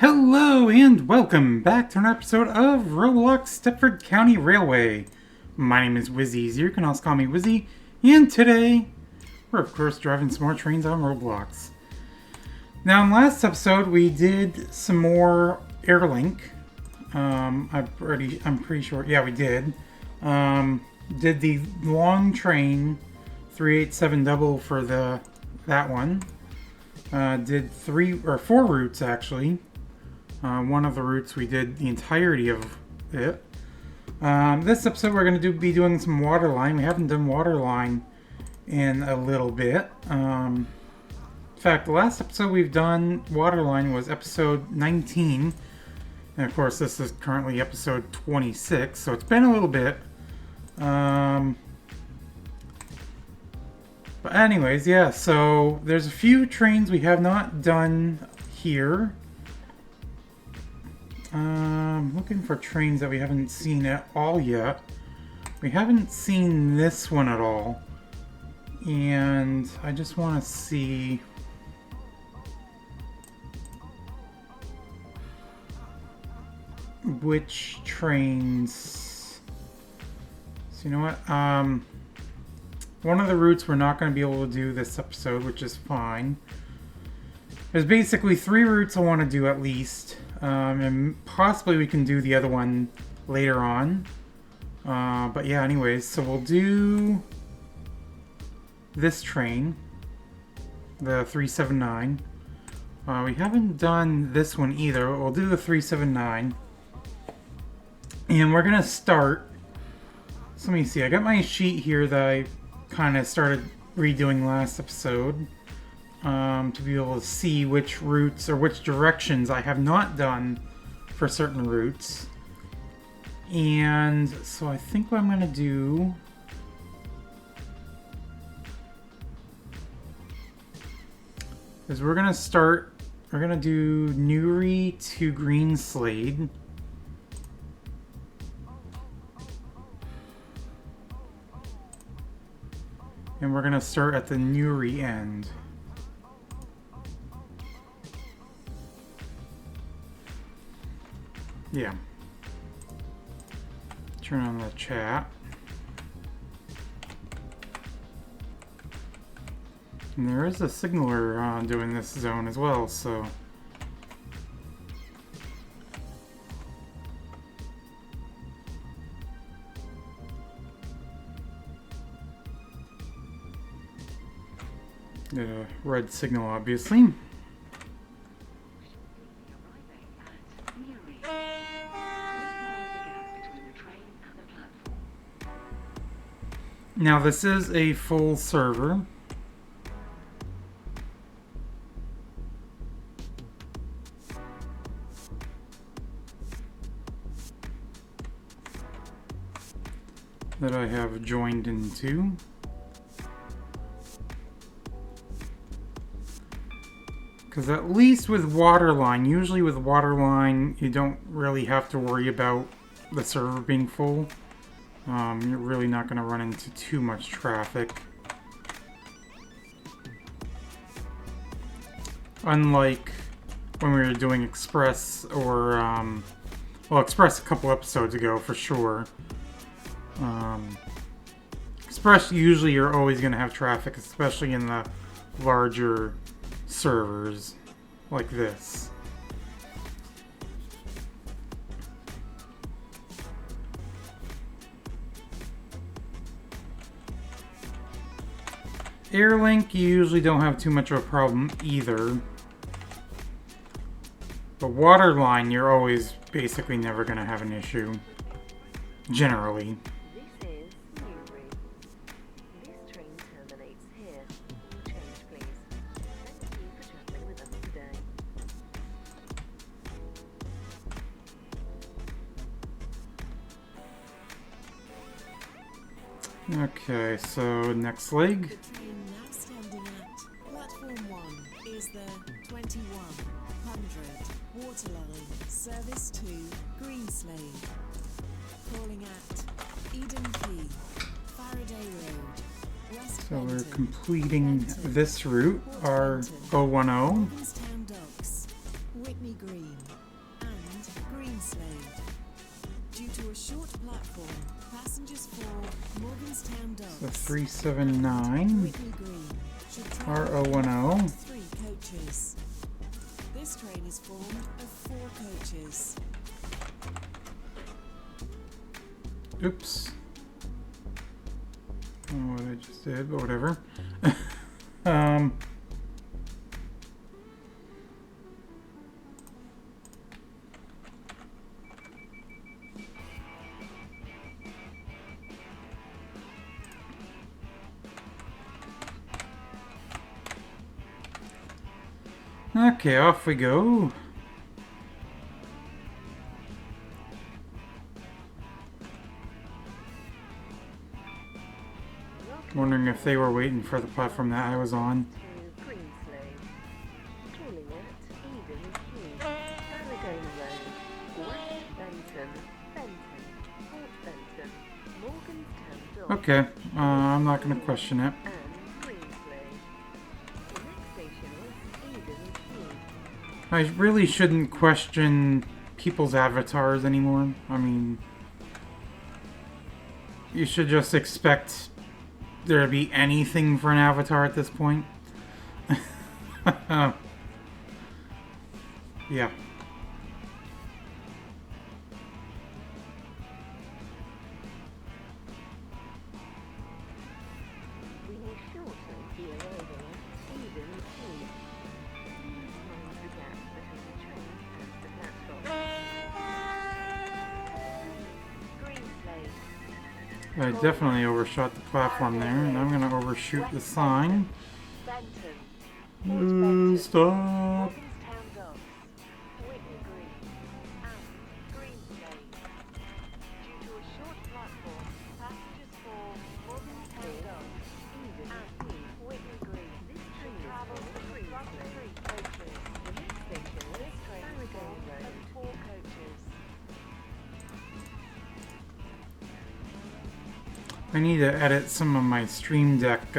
Hello and welcome back to an episode of Roblox Stepford County Railway. My name is Wizzy, you can also call me Wizzy, and today we're of course driving some more trains on Roblox. Now in last episode we did some more Airlink. I'm pretty sure, yeah we did. Did the long train 387 double for that one. Did 3 or 4 routes actually. One of the routes we did the entirety of it. This episode we're going to be doing some Waterline. We haven't done Waterline in a little bit. In fact, the last episode we've done Waterline was episode 19. And of course this is currently episode 26, so it's been a little bit. But anyways, yeah, so there's a few trains we have not done here. Looking for trains that we haven't seen at all yet. We haven't seen this one at all. And I just want to see which trains. So you know what? One of the routes we're not going to be able to do this episode, which is fine. There's basically 3 routes I want to do at least. And possibly we can do the other one later on. But yeah, anyways, so we'll do this train, the 379. We haven't done this one either. We'll do the 379. And we're going to start. So let me see. I got my sheet here that I kind of started redoing last episode. To be able to see which routes or which directions I have not done for certain routes. And so I think what I'm going to do is we're going to do Newry to Greenslade. And we're going to start at the Newry end. Yeah. Turn on the chat. And there is a signaler doing this zone as well, so. The red signal, obviously. Now this is a full server. That I have joined into. Because at least with Waterline, usually with Waterline you don't really have to worry about the server being full. You're really not going to run into too much traffic. Unlike when we were doing Express or, well, Express a couple episodes ago for sure. Express, usually you're always going to have traffic, especially in the larger servers like this. Airlink, you usually don't have too much of a problem either. But Waterline, you're always basically never going to have an issue. Generally. This is Newry. This train terminates here. Change, please. Thank you for travelling with us today. Okay, so next leg. The train now standing at platform 1 is the 2100 Waterline service to Greenslade. Calling at Eden Key, Faraday Road, West So we're Benton, completing Benton, this route, our Benton, 010. Morganstown Docks, Whitney, Whitney Green, and Greenslade. Due to a short platform, passengers for Morganstown So Docks 379 Whitney Green should travel RO10. 3 coaches. This train is formed of 4 coaches. Oops. I don't know what I just did, but whatever. um. Okay, off we go. Wondering if they were waiting for the platform that I was on. To Greenslade. Calling at Eden Heath, Harrogate Road, West Benton, Benton, Port Benton, Morganstown Dock, Okay, I'm not going to question it. and Greenslade. The next station was Eden Heath. I really shouldn't question people's avatars anymore. I mean, you should just expect there to be anything for an avatar at this point. Yeah. We will shortly be arriving at Eden Heath. Please mind the gap between the train and the platform. Greenslade. I definitely overshot the platform there, and I'm going to overshoot the sign. Benton. Stop. Morganstown Docks. Whitney Green. And Greenslade. Due to a short platform, passengers for Morganstown Docks, Eden and Whitney Green. This train travels through 3 coaches. The next station is Harrogate Road. 4 coaches. I need to edit some of my Stream Deck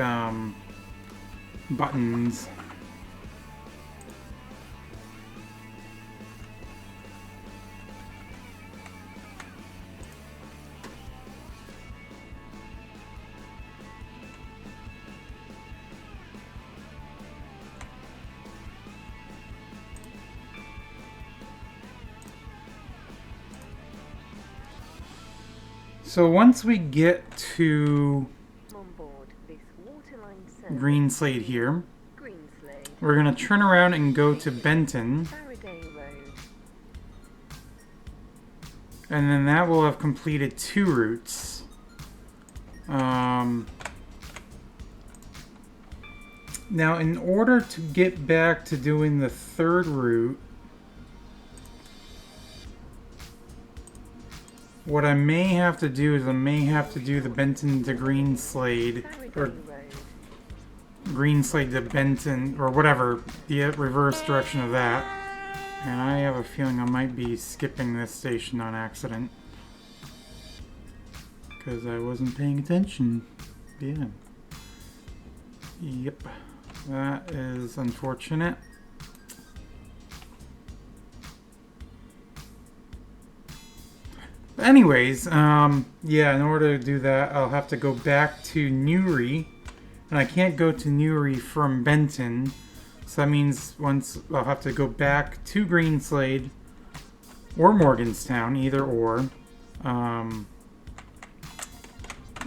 buttons. So once we get to On board this Waterline service, Greenslade here, Greenslade, we're going to turn around and go to Benton, Harrogate Road. and then that will have completed 2 routes. Now, in order to get back to doing the 3rd route, what I may have to do is I may have to do the Benton to Greenslade, Harrogate or Road. Greenslade to Benton, or whatever, the reverse direction of that. And I have a feeling I might be skipping this station on accident. Because I wasn't paying attention. Yeah. Yep. That is unfortunate. But anyways, yeah, in order to do that, I'll have to go back to Newry. And I can't go to Newry from Benton. So that means once I'll have to go back to Greenslade or Morganstown, either or.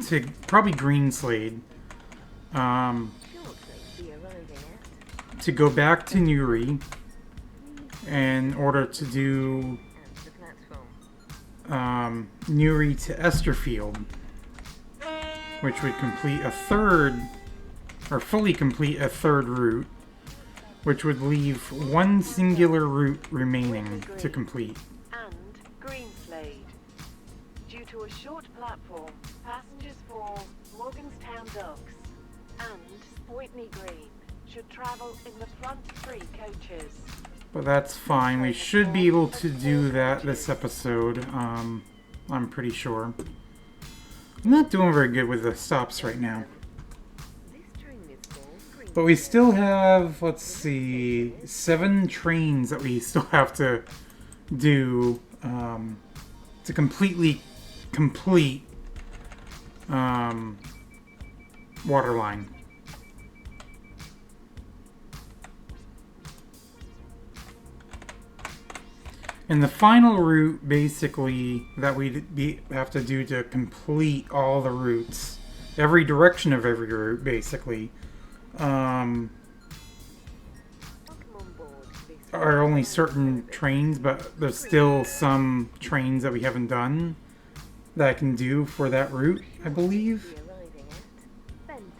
To probably Greenslade. Shortly be arriving at To go back to Newry in order to do and the platform. Newry to Esterfield, which would complete a 3rd, or fully complete a 3rd route, which would leave 1 singular route remaining to complete. And Greenslade. Due to a short platform, passengers for Morganstown Docks and Whitney Green should travel in the front 3 coaches. But that's fine. We should be able to do that this episode. I'm pretty sure. I'm not doing very good with the stops right now. This train is for But we still have, let's see, 7 trains that we still have to do to completely complete Waterline. And the final route, basically, that we have to do to complete all the routes, every direction of every route, basically, are only certain trains, but there's still some trains that we haven't done that I can do for that route, I believe. Arriving at Benton.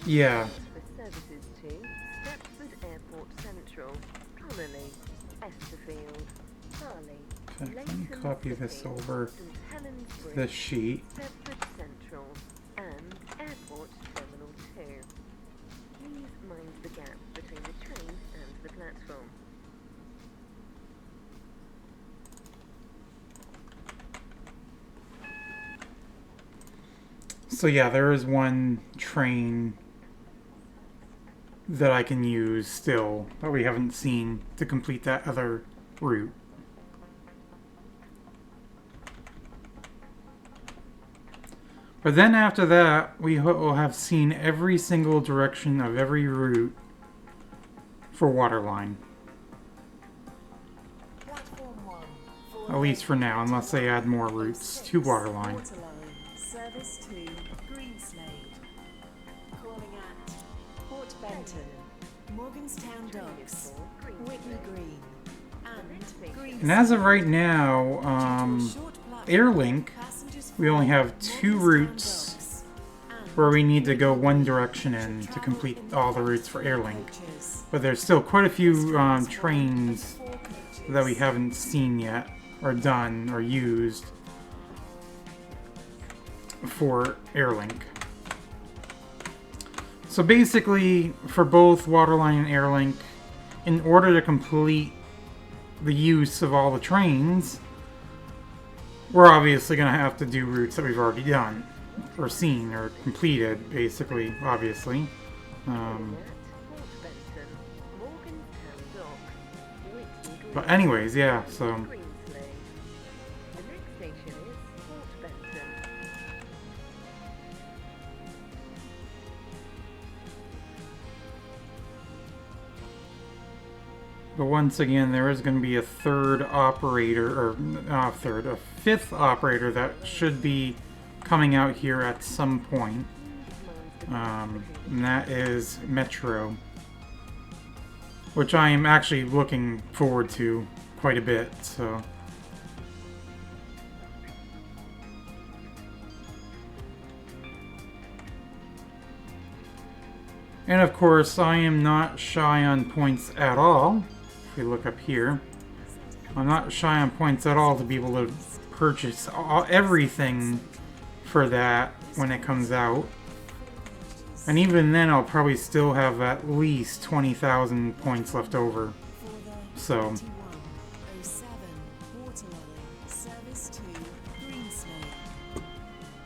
Yeah. For services to Stepford Airport Central, Connolly, Esterfield, Farley, Okay, let me Leighton copy this City, over St Helens to Bridge, this sheet. Stepford Central, and Airport Terminal 2. Please mind the gap between the train and the platform. So yeah, there is one train that I can use still, but we haven't seen to complete that other route. But then after that, we will have seen every single direction of every route for Waterline. Platform 1. At least for now, unless they add more routes to Waterline. Waterline. Service to Greenslade. Calling at Port Benton, Morganstown Docks, Whitney Green, and Greenslade. And as of right now, Airlink, we only have 2 routes where we need to go one direction in to complete all the routes for Airlink. But there's still quite a few trains that we haven't seen yet, or done, or used for Airlink. So basically, for both Waterline and Airlink, in order to complete the use of all the trains, we're obviously going to have to do routes that we've already done, or seen, or completed, basically, obviously. But anyways, yeah, so... Greenslade. The next station is Port Benton. But once again, there is going to be a third operator, or not a fifth operator that should be coming out here at some point. And that is Metro, which I am actually looking forward to quite a bit, so... And of course, I am not shy on points at all. If we look up here, I'm not shy on points at all to be able to purchase everything for that when it comes out. And even then, I'll probably still have at least 20,000 points left over. So... Waterline. Service to Greenslade.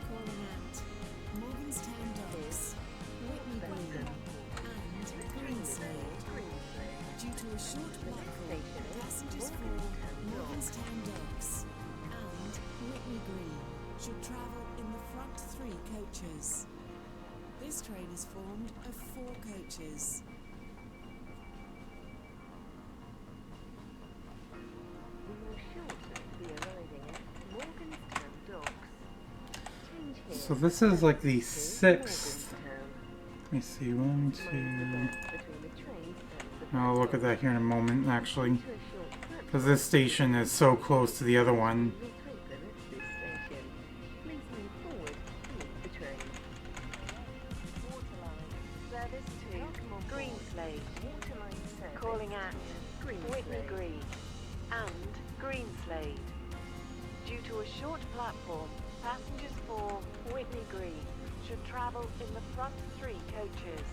Calling at Morganstown Docks, Whitney Green, and Greenslade. Due to a short platform, passengers for Morganstown Docks and Whitney Green should travel in the front 3 coaches. This train is formed of 4 coaches. We will shortly be arriving at Morganstown Docks. Change here. So this is like the 6th. Morganstown. Let me see, 1, 2... Between the train and the I'll look at that here in a moment, actually. to a short platform. Because this station is so close to the other one. Will take them at this station. Please move forward to meet the train. Waterline. Service to Greenslade. Waterline service. Calling at Whitney Green and Greenslade. Due to a short platform, passengers for Whitney Green should travel in the front 3 coaches.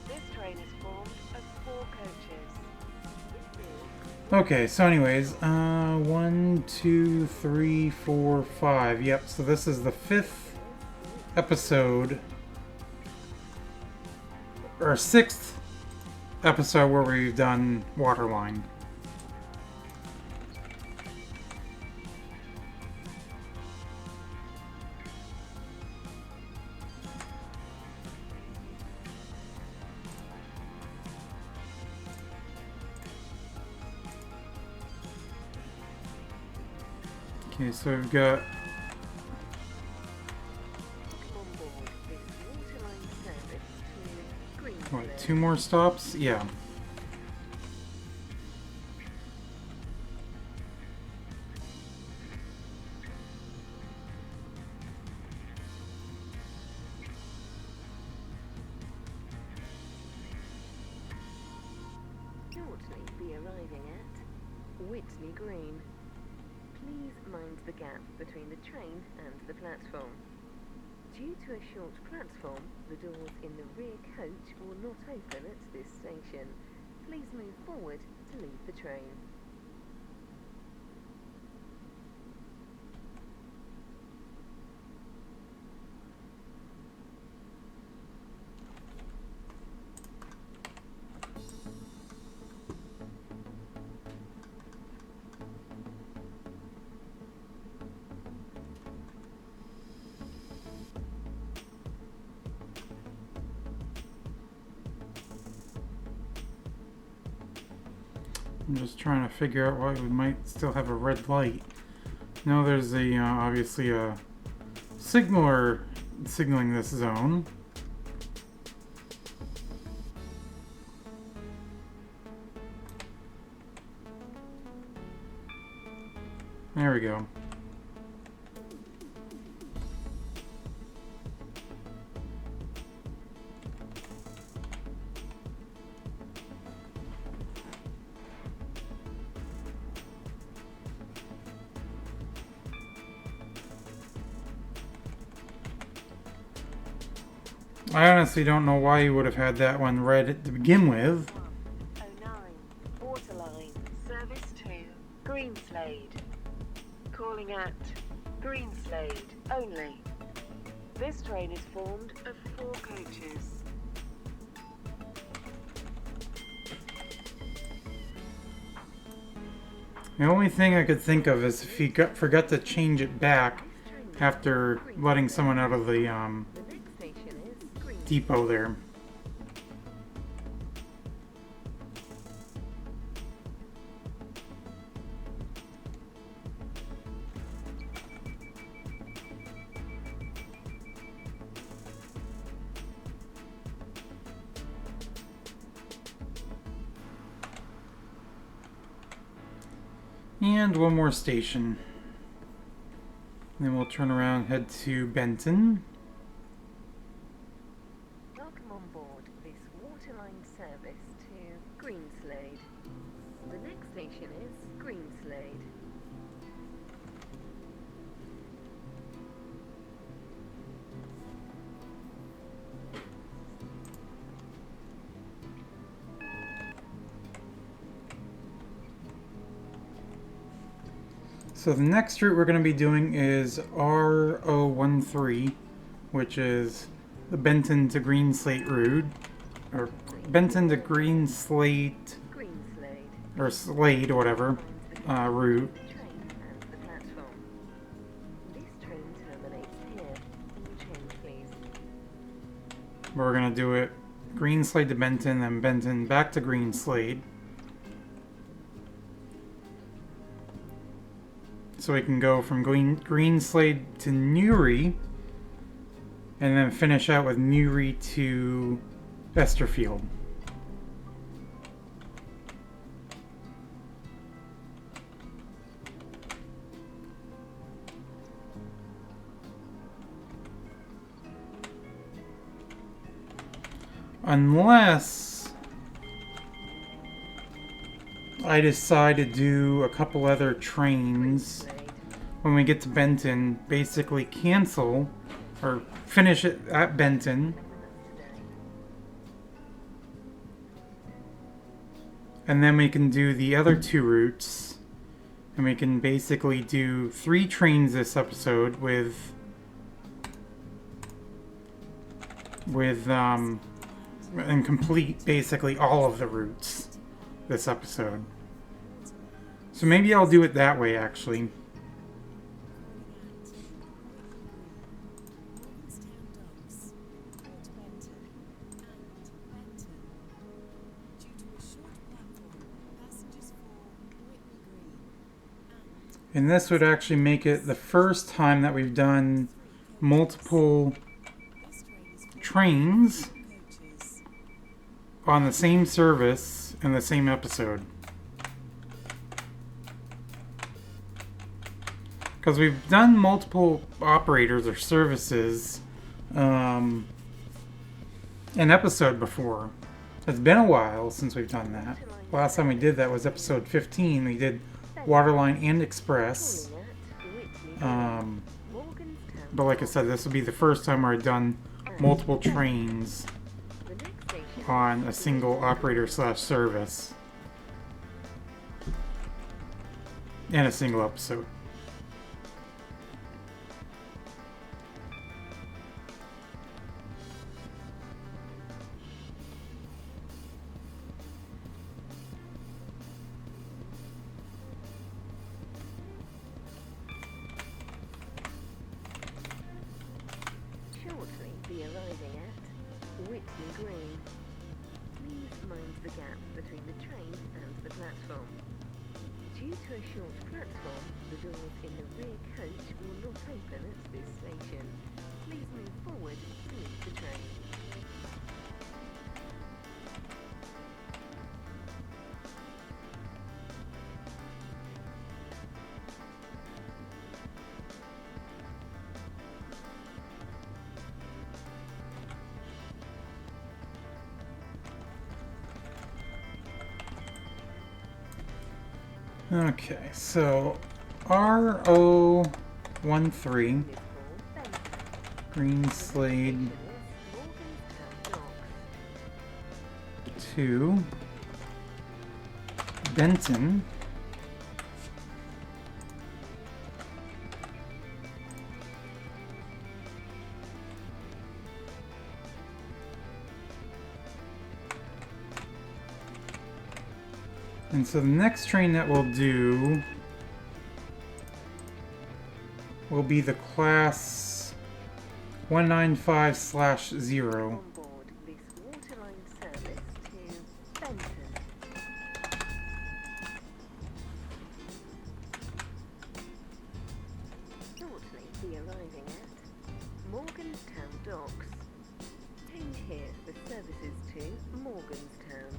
This train is formed of 4 coaches. Okay, so anyways, 1, 2, 3, 4, 5. Yep, so this is the 5th episode our 6th episode where we've done Waterline. Okay, so we've got what, 2 more stops? Yeah. Shortly be arriving at Whitney Green. Please mind the gap between the train and the platform. Due to a short platform, the doors in the rear coach will not open at this station. Please move forward to leave the train. I'm just trying to figure out why we might still have a red light. No, there's a obviously a signaler signaling this zone. There we go. I honestly don't know why you would have had that one red to begin with. 09, Waterline, service to Greenslade. Calling at Greenslade only. This train is formed of 4 coaches. The only thing I could think of is if he forgot to change it back after letting someone out of the The next station is Greenslade. depot there. And one more station. Then we'll turn around, head to Benton. Welcome on board this Waterline service to Greenslade. The next station is Greenslade. So the next route we're going to be doing is R013, which is the Benton to Greenslade route, or Benton to Greenslade, Greenslade. or Slade, or whatever, route. Train and the platform. This train terminates here. Change, please. We're going to do it Greenslade to Benton, then Benton back to Greenslade. So we can go from Greenslade to Newry, and then finish out with Newry to Esterfield. Unless I decide to do a couple other trains when we get to Benton, basically cancel or finish it at Benton, and then we can do the other 2 routes, and we can basically do 3 trains this episode with and complete basically all of the routes this episode. So maybe I'll do it that way, actually. Morganstown Docks, Port Benton, and Benton. Due to a short platform, passengers for Whitney Green And this would actually make it the first time that we've done multiple this train is for trains coaches. on the same service in the same episode. Because we've done multiple operators or services an episode before. It's been a while since we've done that. Last time we did that was episode 15. We did Waterline and Express. But like I said, this will be the first time where I've done multiple trains on a single operator slash service in a single episode. Shortly be arriving at Whitney Green. Please mind the gap between the train and the platform. Due to a short platform, the doors in the rear coach will not open at this station. Please move forward to meet the train. Okay, so RO13 This call, Benton. Greenslade Morganstown Docks. to Benton. And so the next train that we'll do will be the class 195/0. On board this Waterline service to Benton. Shortly be arriving at Morganstown Docks. Change here the services to Morganstown.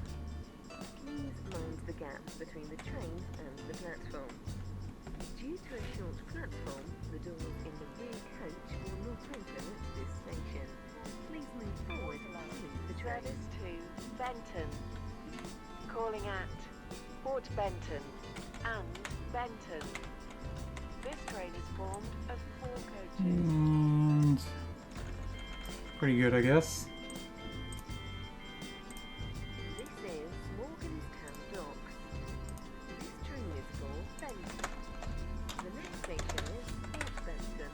Please mind the gap between the train and the platform. Due to a short platform, the doors in the rear coach will not open at this station. Please move forward to meet the train. Service to Benton. Calling at Port Benton and Benton. This train is formed of 4 coaches. And pretty good, I guess. This is Morganstown Docks. This train is for Benton. The next station is Port Benton.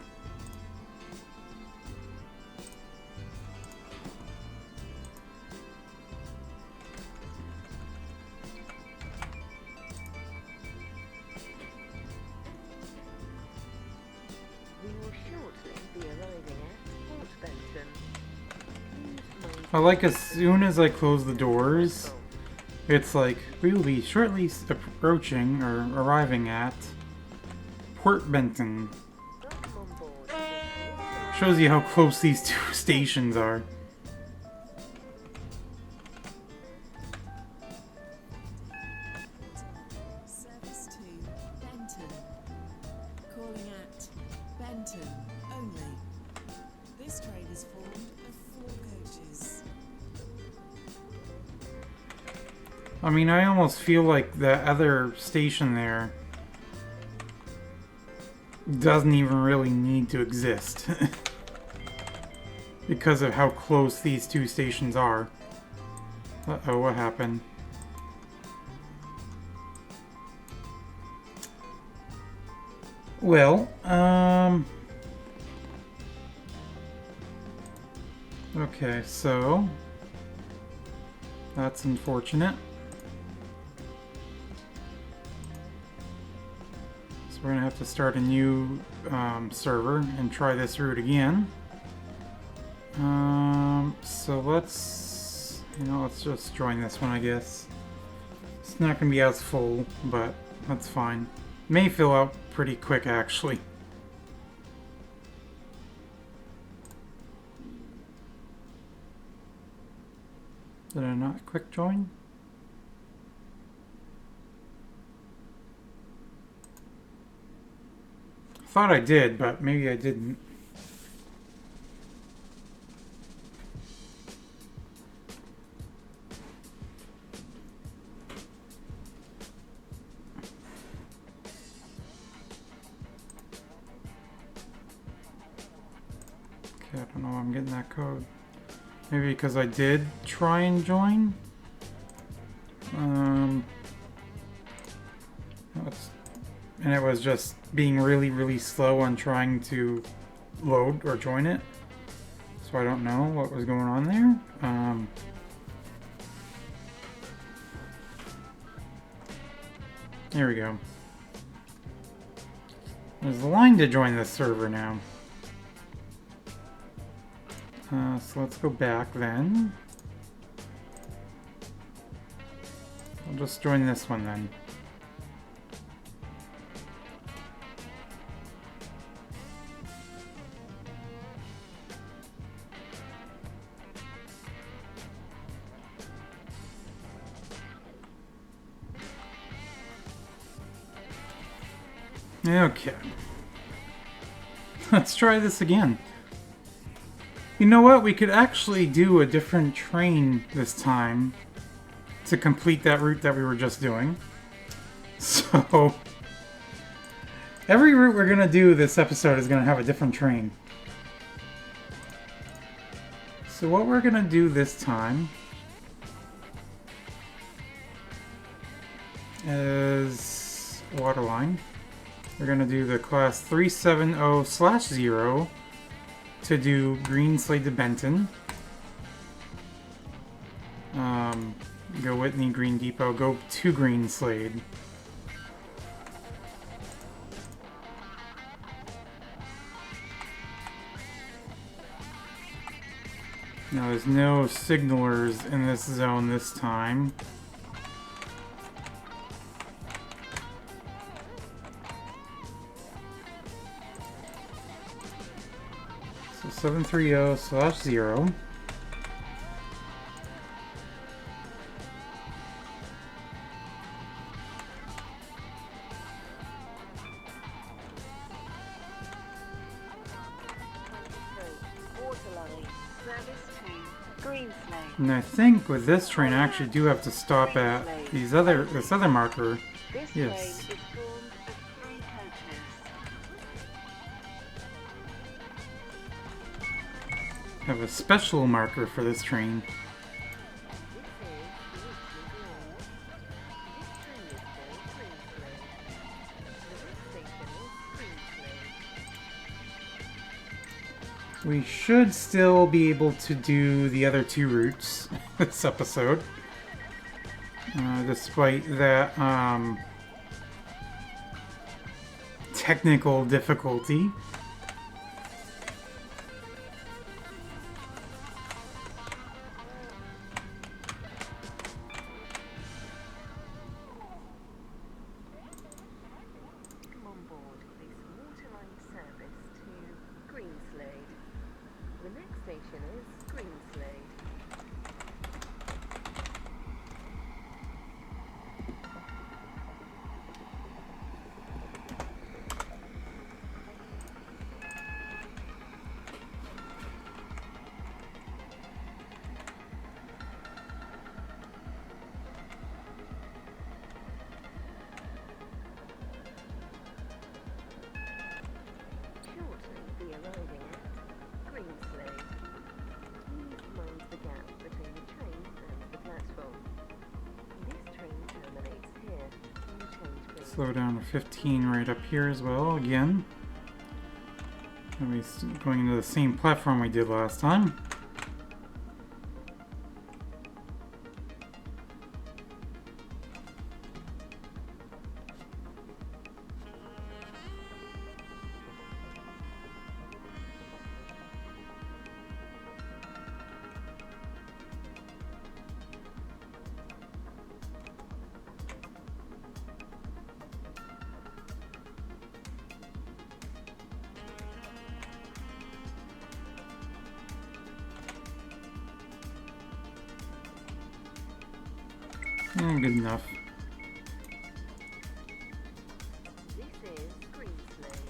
We will shortly be arriving at Port Benton. Please mind I like as soon as I close the doors, platform. it's like we will be shortly approaching or arriving at Port Benton. Welcome on board this Waterline Shows you how close these two stations are. Service to Benton. Calling at Benton only. This train is formed of 4 coaches. I mean, I almost feel like the other station there doesn't even really need to exist. Because of how close these two stations are. Uh-oh, what happened? Well, okay, so That's unfortunate. So we're gonna have to start a new server and try this route again. So let's just join this one, I guess. It's not gonna be as full, but that's fine. May fill out pretty quick, actually. Did I not quick join? I thought I did, but maybe I didn't. Okay, I don't know why I'm getting that code. Maybe because I did try and join. And it was just being really, really slow on trying to load or join it. So I don't know what was going on there. There we go. There's a line to join this server now. So let's go back then. I'll just join this one then. Okay. Let's try this again. You know what? We could actually do a different train this time to complete that route that we were just doing. So, every route we're going to do this episode is going to have a different train. So what we're going to do this time is Waterline. We're going to do the class 370/0 to do Greenslade to Benton. Go Whitney, Green Depot, go to Greenslade. Now there's no signalers in this zone this time. So 730/0. Waterline, service to Greenslade. And I think with this train I actually do have to stop at this other marker. This Yes. train is formed of 3 coaches. I have a special marker for this train. We should still be able to do the other 2 routes this episode, despite that technical difficulty. Come on board this Waterline service to Greenslade. The next station is Greenslade. Shortly be arriving at Greenslade. Please mind the gap between the train and the platform. This train terminates here. You change Greenslade. Slow down to 15 right up here as well, again. And we're going into the same platform we did last time. Good enough. This is Greenslade.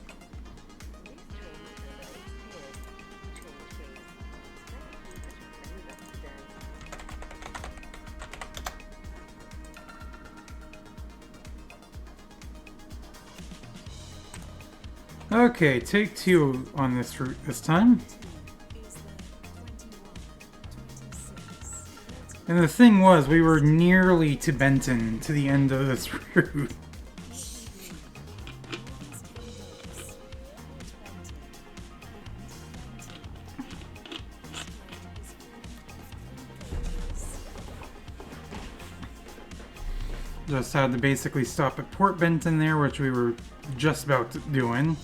This train service here. Changes. Let's see what it today. Okay, take 2 on this route this time. Is the 21, 26, 30, And the thing was, we were nearly to Benton, to the end of this route. Just had to basically stop at Port Benton there, which we were just about doing.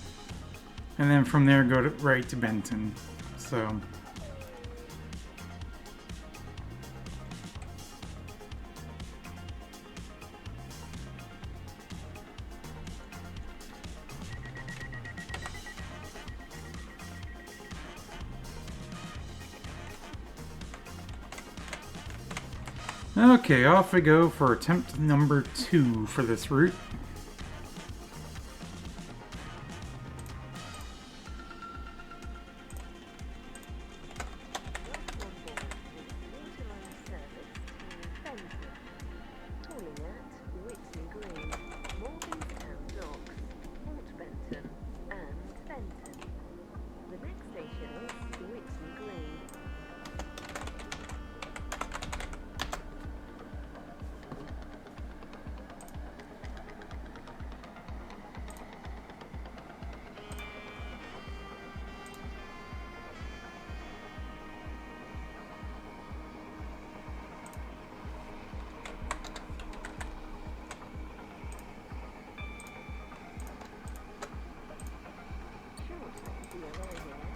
And then from there go right to Benton. So... Okay, off we go for attempt number 2 for this route. Calling at Whitney Green, Morganstown Docks, Port Benton, and Benton. The next station is Whitney Green. Shortly we arrive here,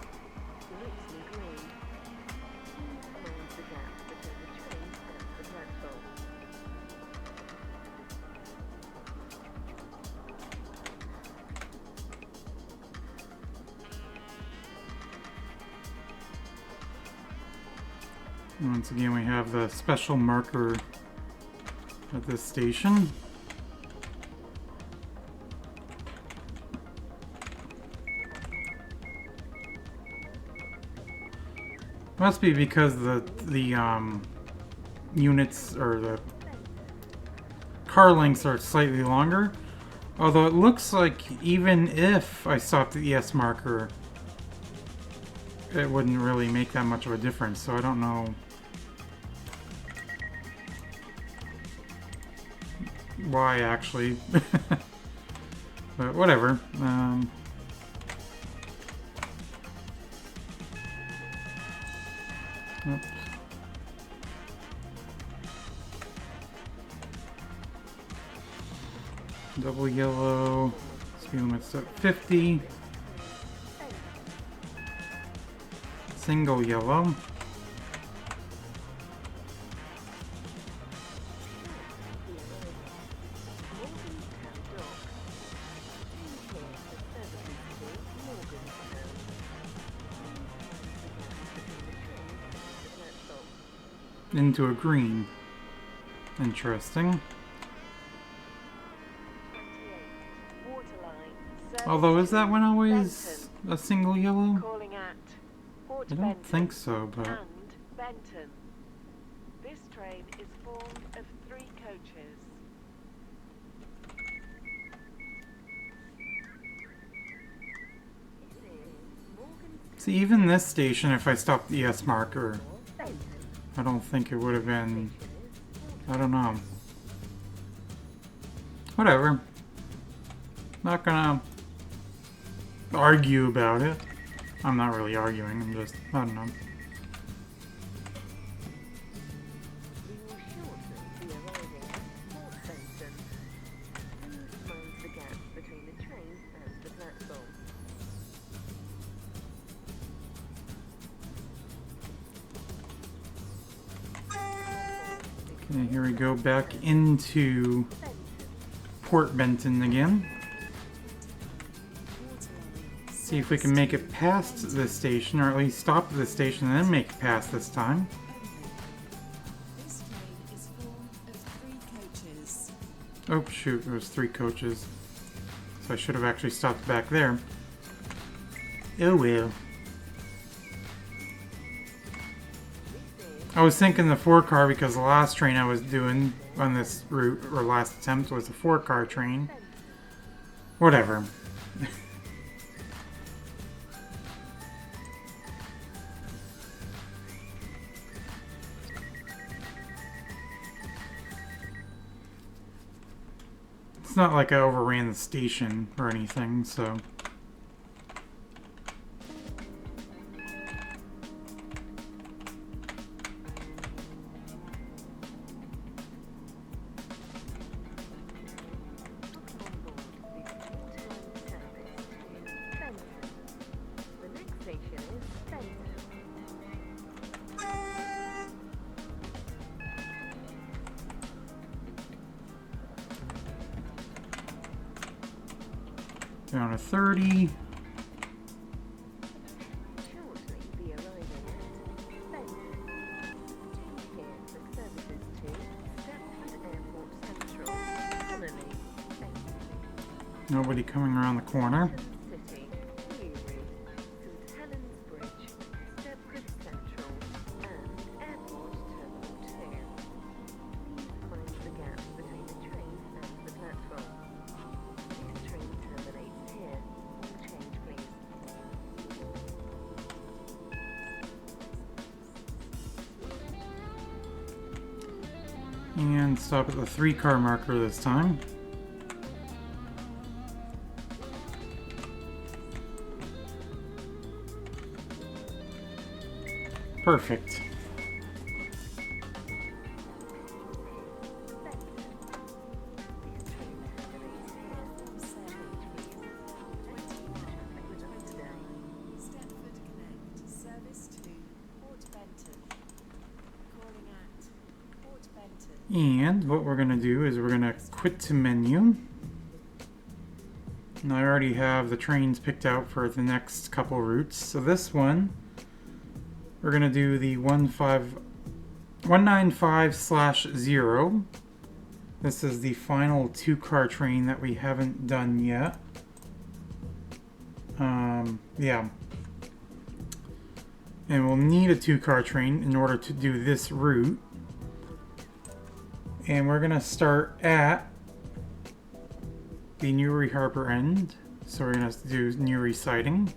Whitney Green. Please mind the gap between the train and the platform. Once again, we have the special marker at this station. Must be because the units or the car lengths are slightly longer. Although it looks like even if I stopped at the S marker, it wouldn't really make that much of a difference. So I don't know why actually, but whatever. Oops. Double yellow, speed limit's at 50. Single yellow. Into a green. Interesting. Waterline. Although, is that one always a single yellow? Calling at Port I don't think so, but... and Benton. This train is formed of 3 coaches. This is Morganstown. See, even this station, if I stopped the S marker, Benton. I don't think it would have been... I don't know. Whatever. Not gonna argue about it. I'm not really arguing, I'm just... I don't know. We will shortly be arriving at Port Benton. Please mind the gap between the train and the platform. Okay, here we go back into Port Benton again. See if we can make it past this station, or at least stop at this station and then make it past this time. This train is formed of 3 coaches. Oh, shoot. There was 3 coaches. So I should have actually stopped back there. Oh, well. I was thinking the 4-car because the last train I was doing on this route, or last attempt, was a 4-car train. Whatever. It's not like I overran the station or anything, so... Down to 30. Nobody coming around the corner. City, Newry, St Helens Bridge, Stepford Central, and Airport Terminal 2. Please mind the gap between the train and the platform. This train terminates here. Change, please. And stop at the 3-car marker this time. Perfect. Stepford Connect, service to Port Benton. Calling at Port Benton. And what we're going to do is we're going to quit to menu. And I already have the trains picked out for the next couple routes. So this one, we're going to do the 195/0. This is the final 2-car train that we haven't done yet. Yeah. And we'll need a 2-car train in order to do this route. And we're going to start at the Newry Harbour end. So we're going to do Newry siding.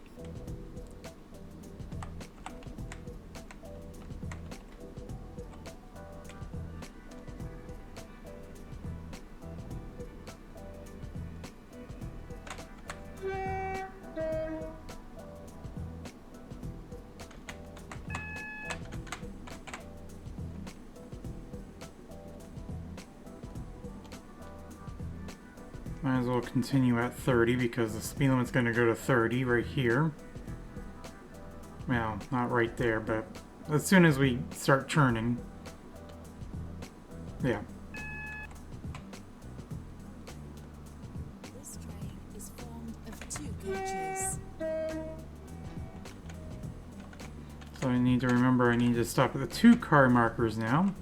Might as well continue at 30 because the speed limit's going to go to 30 right here. Well, not right there, but as soon as we start churning. Yeah. This train is formed of 2 coaches. So I need to remember I need to stop at the 2-car markers now.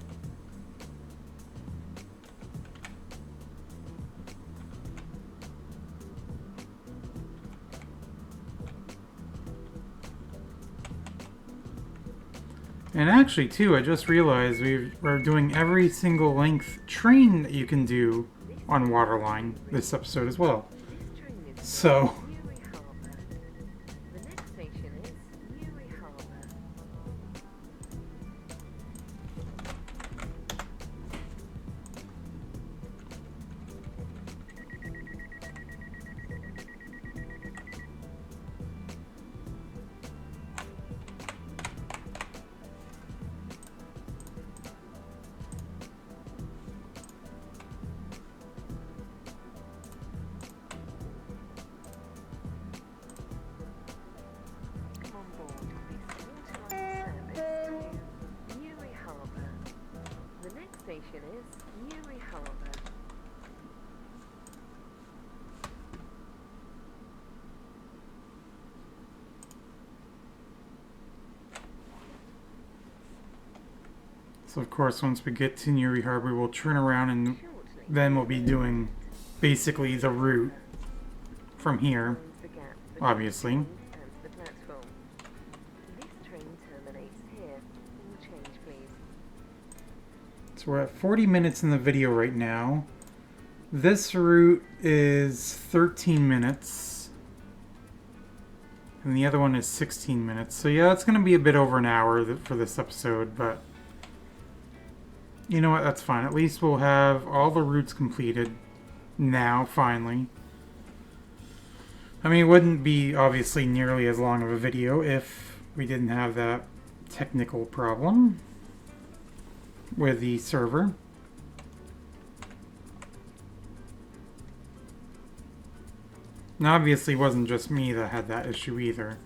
And actually, too, I just realized we're doing every single length train that you can do on Waterline this episode as well. This train is So, Newry Harbour. The next station is Newry Harbour. On board this Waterline service to Newry Harbour. The next station is Newry Harbour. so of course, once we get to Newry Harbour, we'll turn around and Shortly, then we'll be doing basically the route from here, The gap between obviously. the trains and the platform. This train terminates here. All change, please. So we're at 40 minutes in the video right now. This route is 13 minutes. And the other one is 16 minutes. So yeah, it's going to be a bit over an hour for this episode, but you know what, that's fine. At least we'll have all the routes completed now, finally. I mean, it wouldn't be obviously nearly as long of a video if we didn't have that technical problem with the server. And obviously it wasn't just me that had that issue either.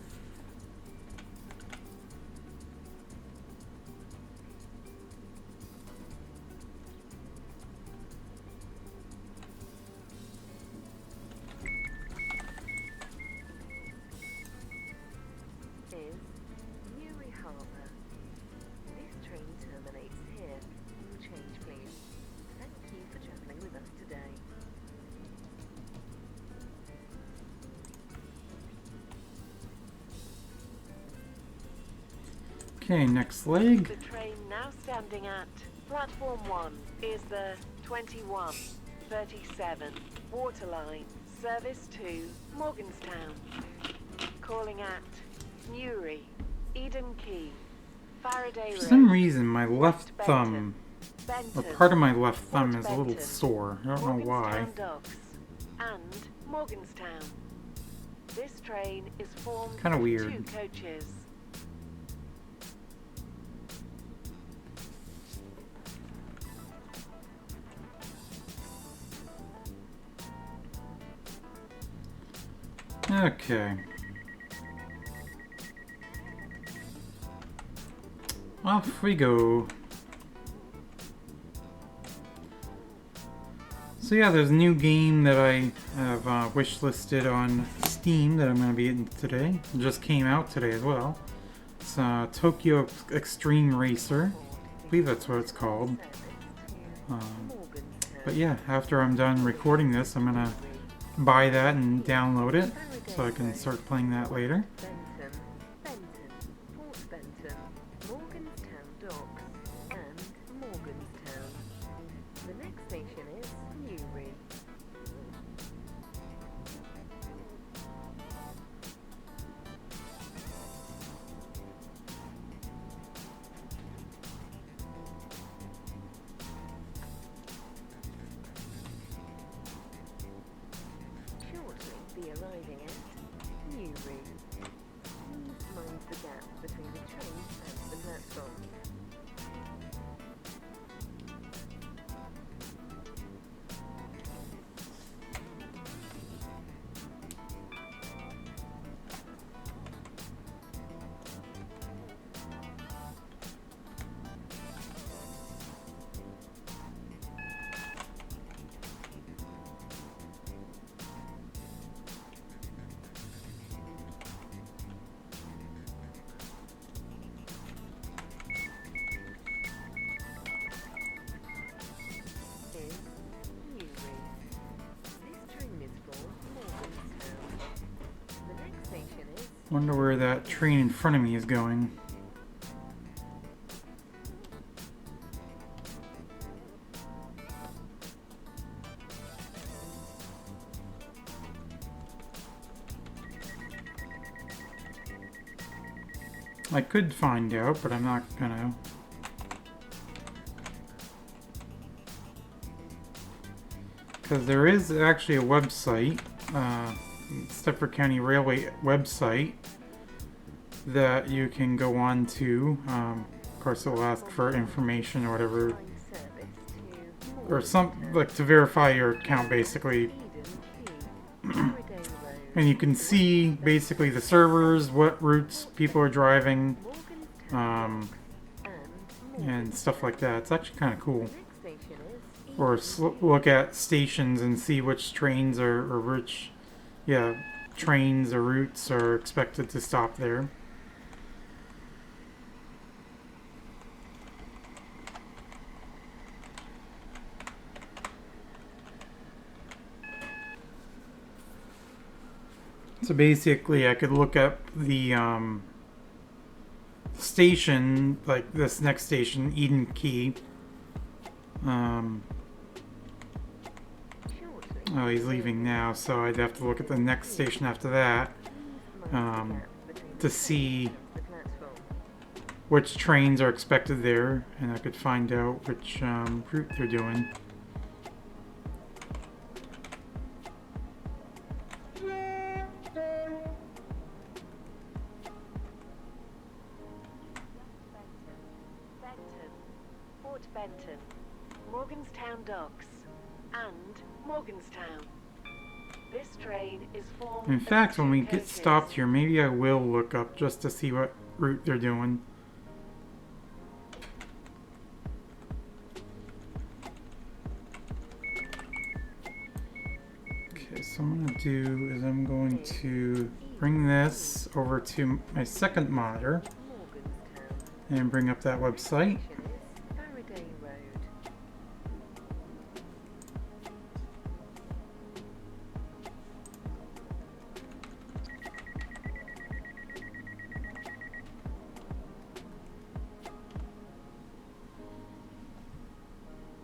Is Newry Harbour. This train terminates here. All change, please. Thank you for travelling with us today. Okay, next leg. The train now standing at platform 1 is the 2137 Waterline, service to Morganstown. Calling at Newry, Eden Quay, Faraday For Road, some reason, my left West thumb, Benton, or part of my left thumb Port is a little Benton, sore. I don't know why. Morganstown Docks, and Morganstown. This train is formed Kinda of weird. 2 coaches. Okay. Off we go. So yeah, there's a new game that I have wish listed on Steam that I'm going to be getting today. It just came out today as well. It's Tokyo Extreme Racer. I believe that's what it's called. But yeah, after I'm done recording this, I'm going to buy that and download it so I can start playing that later. Benton, Port Benton, Morganstown Docks, and Morganstown. The next station is Newry. Shortly be arriving at Newry. Please mind the gap between the train and the platform. Is Newry. This train is for Morganstown. The next station is Wonder where that train in front of me is going. I could find out, but I'm not gonna. Because there is actually a website, Stepford County Railway website, that you can go on to. Of course, it'll ask for information or whatever, line service to or like to verify your account, basically. Eden Quay, Faraday Road, And you can see basically the servers, what routes people are driving, Morganstown and and stuff like that. It's actually kind of cool. next station is Or look at stations and see which trains or which, yeah, trains or routes are expected to stop there. So basically, I could look up the station, like this next station, Eden Key. Oh, he's leaving now, so I'd have to look at the next station after that to see which trains are expected there, and I could find out which route they're doing. Benton, Fort Benton, Morganstown Docks, and Morganstown. This train is formed. In of fact, when two we get coaches. stopped here, maybe I will look up just to see what route they're doing. Okay, so what I'm going to do is I'm going to bring this over to my second monitor Morganstown. and bring up that website. Station is Faraday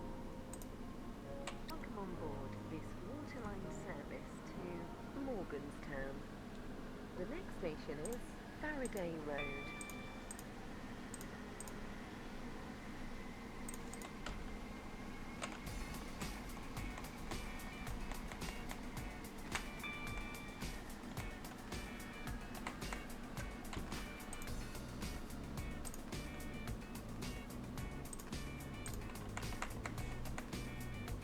Road. Welcome on board this Waterline service to Morganstown. The next station is Faraday Road.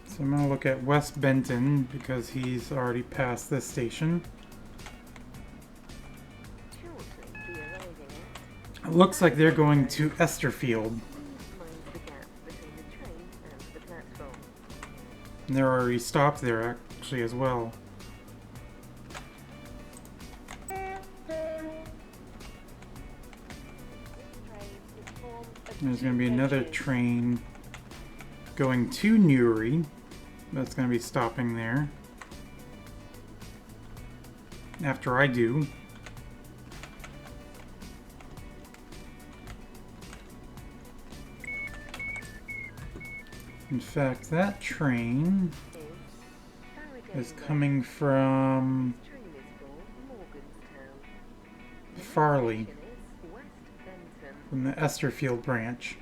So I'm going to look at West Benton because he's already passed this station. Shortly be arriving at. It looks like they're going to Esterfield. Please mind the gap between the train and the platform. And they're already stopped there actually as well. There's going to be another train going to Newry. That's going to be stopping there. After I do. In fact, that train is coming from Farley, from the Esterfield branch.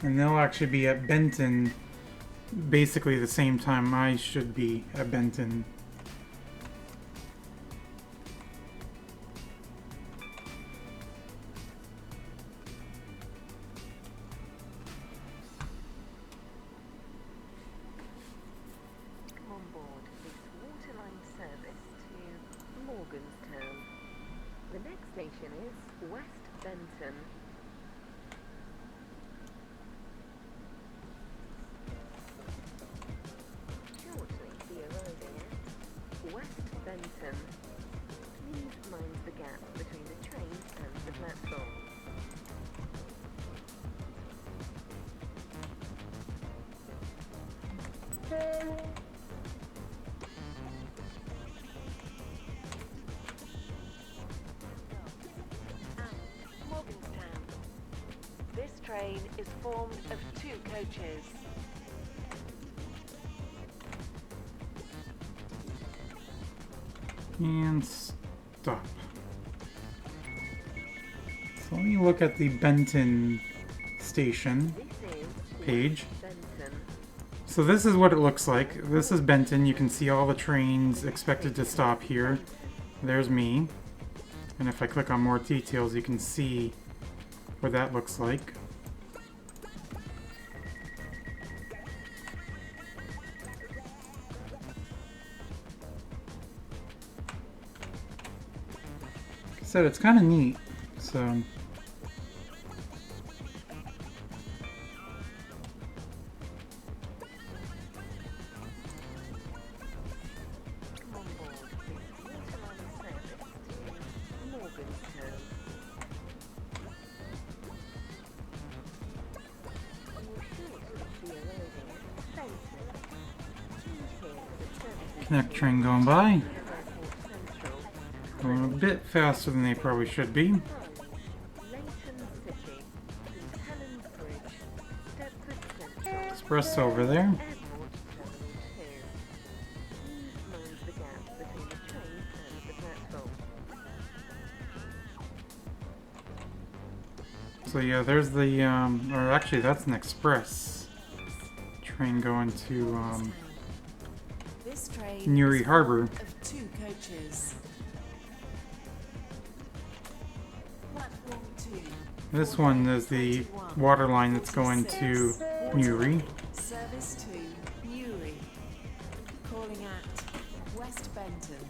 And they'll actually be at Benton basically the same time I should be at Benton. Come on board this Waterline service to Morganstown. The next station is West Benton. Shortly be arriving at West Benton. Please mind the gap between the train and the platform. Morganstown. This train is formed of two coaches. And stop. So let me look at the Benton station This is page. Benton. So this is what it looks like. This is Benton. You can see all the trains expected to stop here. There's me. And if I click on more details, you can see what that looks like. Like I said, it's kind of neat. So Next train going by. Central, Going a bit faster than they probably should be. Leighton City, Helens Bridge, Stepford Central, Express over there. Airport Terminal 2. Please mind the gap between the train and the platform. So yeah, there's the, or actually that's an express train going to, This train Newry is Harbour. formed of 2 coaches. Platform 2. This one is the Waterline that's going to Newry. Service to Newry. Calling at West Benton,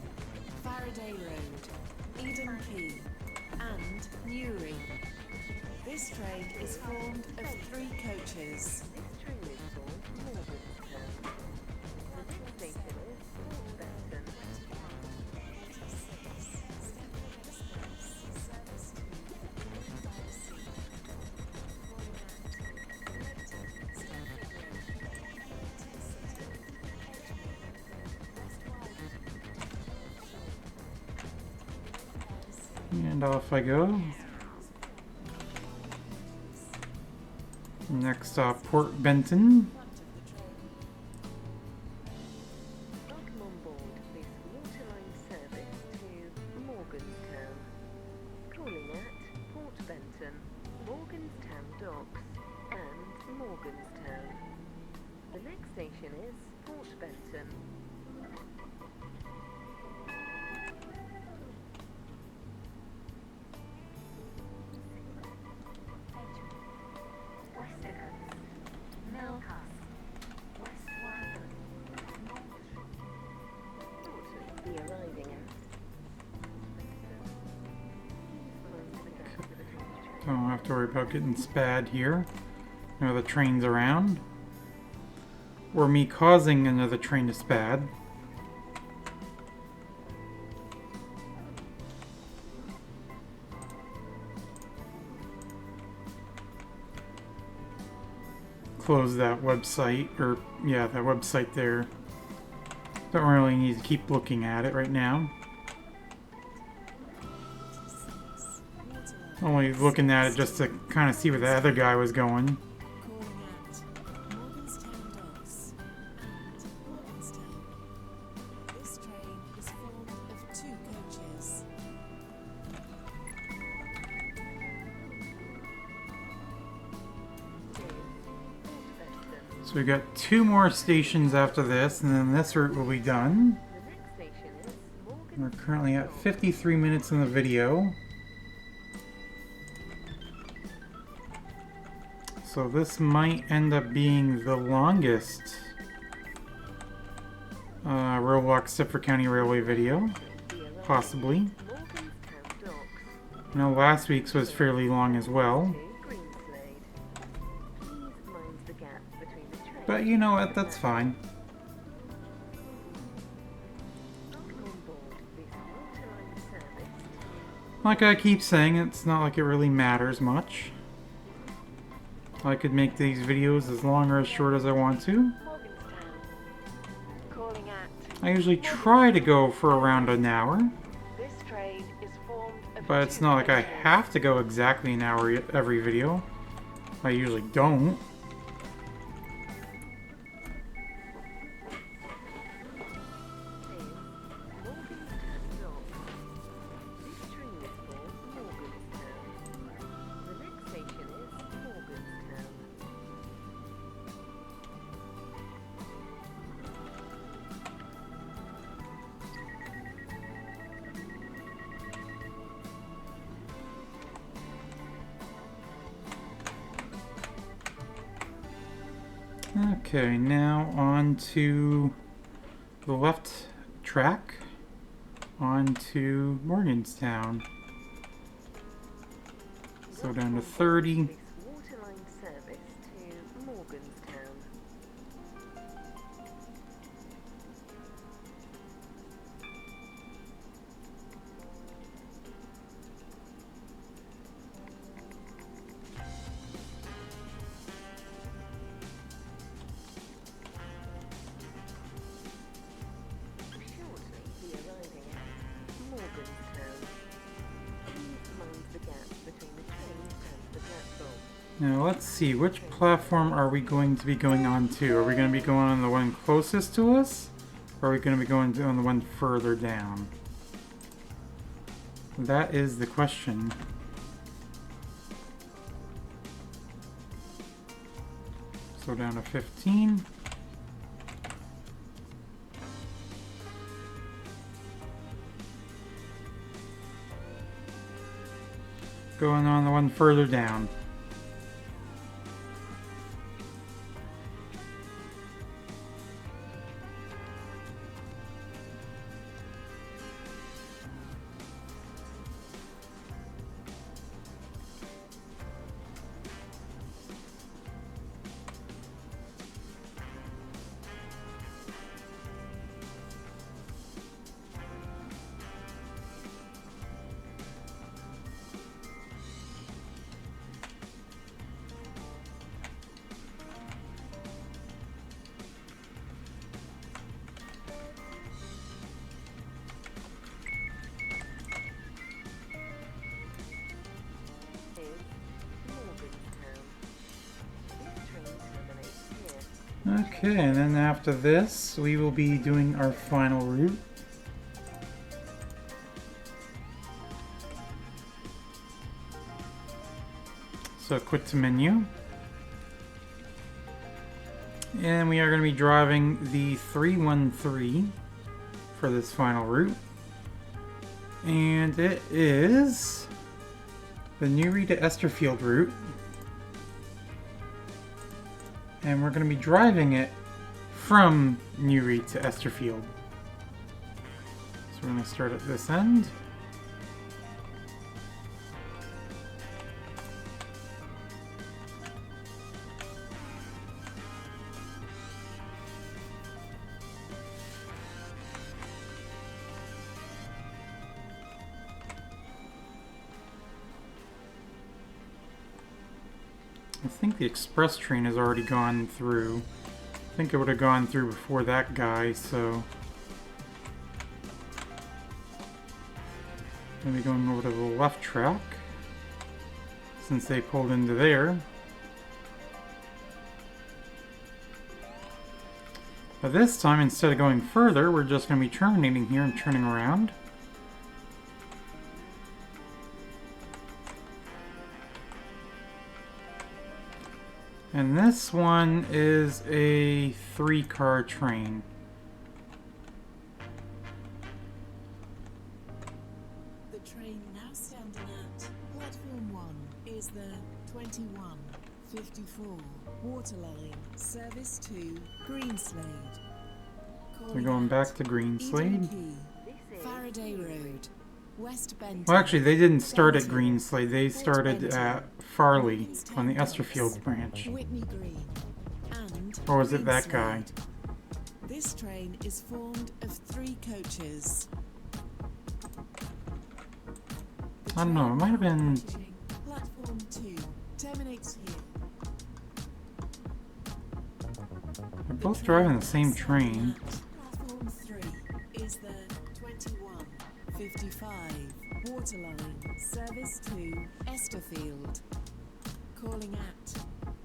Faraday Road, Eden Quay, and Newry. This train is formed of 3 coaches. This train is for Morganstown. The next station is Benton. And off I go. Next stop, Port Benton. Welcome on board this Waterline service to Morganstown. Calling at Port Benton, Morganstown Docks, and Morganstown. The next station is Port Benton. Thought to be arriving at. Don't have to worry about getting spad here. No other trains around. Or me causing another train to spad. Close that website, or yeah, that website there. Don't really need to keep looking at it right now. Only looking at it just to kind of see where the other guy was going. Calling at Morganstown Docks and Morganstown. This train is formed of 2 coaches. So we got 2 more stations after this, and then this route will be done. The next station is We're Morganstown. currently at 53 minutes in the video. So this might end up being the longest Roblox Stepford County Railway video. Possibly. Morganstown Docks I know last week's was fairly long as well. to Greenslade. Please mind the gap between the train. But you know what, that's fine. Welcome on board this Waterline service. Like I keep saying, it's not like it really matters much. I could make these videos as long or as short as I want to. Morganstown. Calling at. I usually try to go for around an hour, This train is formed of but it's 2 not like I coaches. have to go exactly an hour every video. I usually don't. Okay, now on to the left track, on to Morganstown. So down to 30. This Waterline service to Morganstown. Now let's see, which platform are we going to be going on to? Are we going to be going on the one closest to us? Or are we going to be going on the one further down? That is the question. So down to 15. Going on the one further down. Okay, and then after this, we will be doing our final route. So quit to menu. And we are going to be driving the 313 for this final route. And it is the Newry to Esterfield route. And we're going to be driving it from Newry to Esterfield. So we're going to start at this end. I think the express train has already gone through. I think it would have gone through before that guy, so... Gonna be going over to the left track, since they pulled into there. But this time, instead of going further, we're just gonna be terminating here and turning around. And this one is a 3-car train. The train now standing at platform 1 is the 2154 Waterline service to Greenslade. We're going back to Greenslade. Faraday Road, West Benton. Well, actually, they didn't start at Greenslade. They started at Farley on the Esterfield branch. Whitney Green and Or was it that guy? Greenslade. This train is formed of 3 coaches. I don't know, it might have been... Platform 2 terminates here. They're both driving the same train. Platform 3 is the 2155 Waterline service to Esterfield. Calling at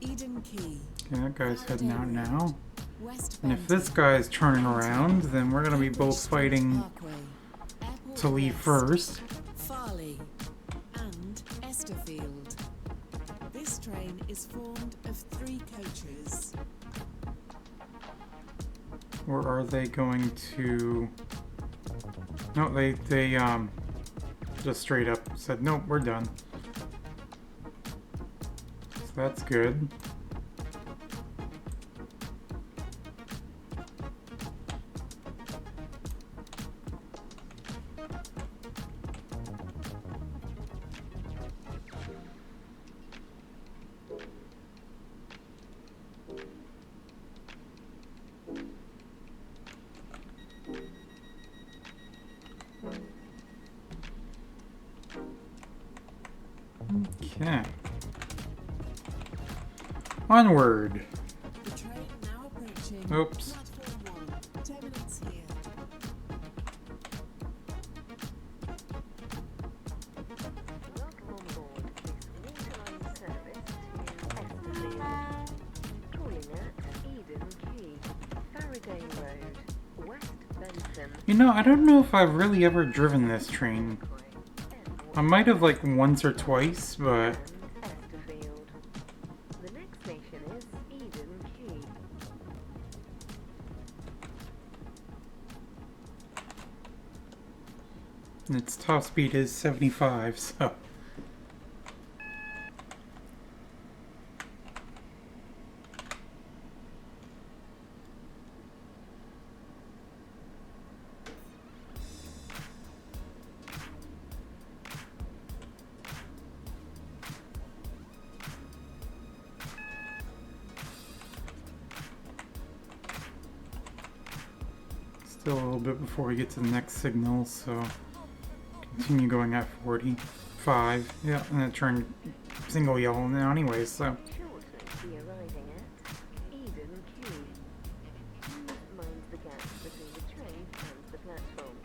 Eden Key. Okay, that guy's heading out now. West And if Benton, this guy's turning around, then we're gonna be both fighting Parkway, Airport to leave West, first. Farley and Esterfield. This train is formed of 3 coaches. Or are they going to... No, they just straight up said, nope, we're done. So that's good. Okay. Onward. The train now approaching Oops. platform 1 terminates here. Welcome on board this Waterline service to Benton. You know, I don't know if I've really ever driven this train. I might have like once or twice, but Esterfield. The next station is Eden Key. its top speed is 75, so. Still a little bit before we get to the next signal, so continue going at 45. Yeah, and it turned single yellow now anyway, so. Shortly be arriving at Eden Key. Mind the gap between the train and the platform.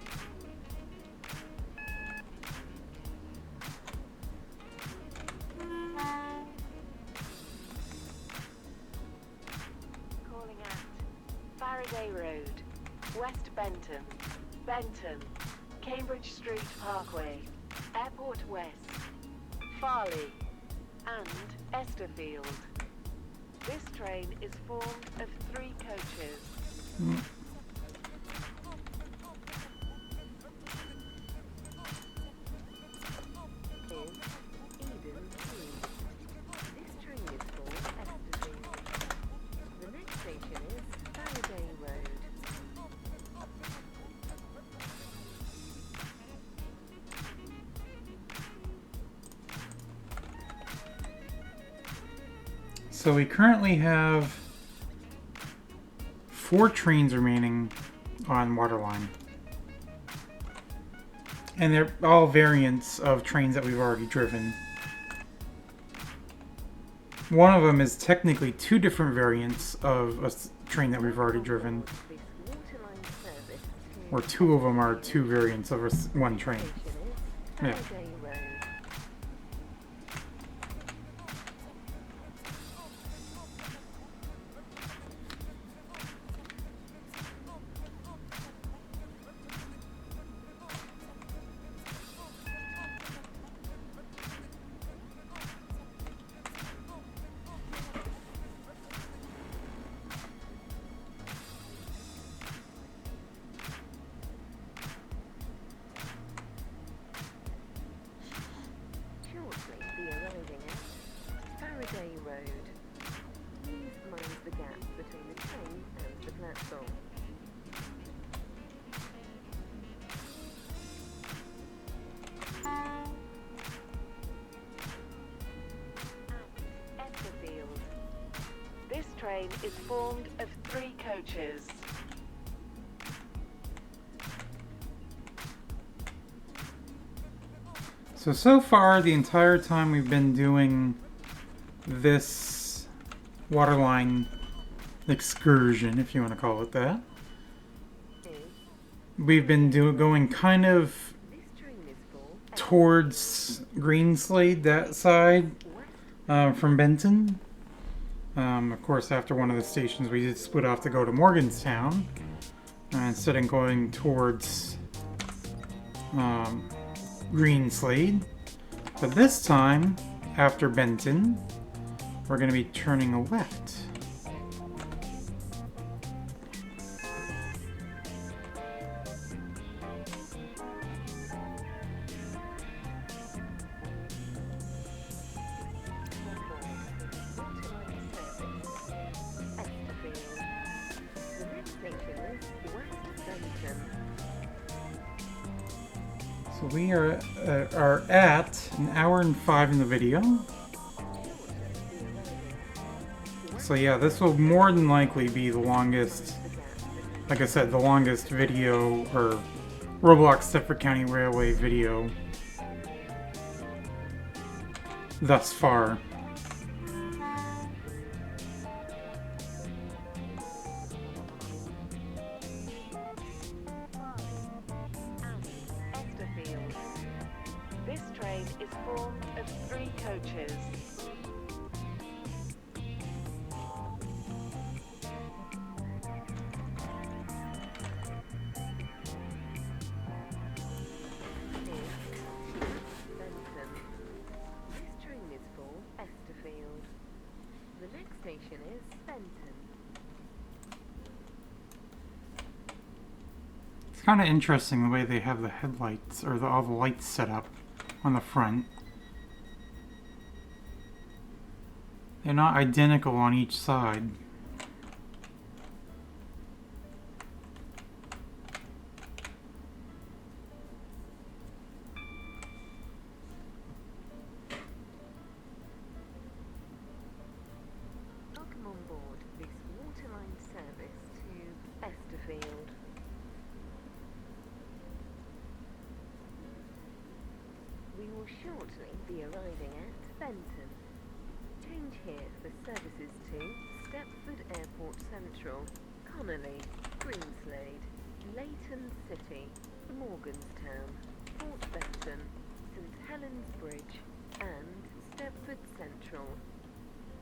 Calling at Faraday Road, West Benton, Benton, Cambridge Street Parkway, Airport West, Farley, and Esterfield. This train is formed of 3 coaches. Is Eden Key. This train is for Esterfield. The next station is Faraday Road. So we currently have 4 trains remaining on Waterline. And they're all variants of trains that we've already driven. One of them is technically 2 different variants of a train that we've already driven. This Waterline service to Or 2 of them are 2 variants of one train. station is Yeah. Faraday Road. Shortly be arriving at Faraday Road. Please mind the gap between the train and the platform. At Esterfield. This train is formed of 3 coaches. So far, the entire time we've been doing this Waterline excursion, if you want to call it that, Is we've been going kind of this train is for towards Greenslade, that side, West from Benton. Of course, after one of the stations, we did split off to go to Morganstown, instead of going towards Greenslade. But this time, after Benton, we're going to be turning a left. The next station is West Benton. So we are at an hour and 5 in the video. So yeah, this will more than likely be the longest, like I said, the longest video or Roblox Stepford County Railway video thus far. Esterfield. This train is formed of 3 coaches. kind of interesting the way they have the headlights, or all the lights set up on the front. They're not identical on each side. Welcome on board this Waterline service to Esterfield. We will shortly be arriving at Benton. Change here for services to Stepford Airport Central, Connolly, Greenslade, Leighton City, Morganstown, Port Benton, St Helens Bridge, and Stepford Central.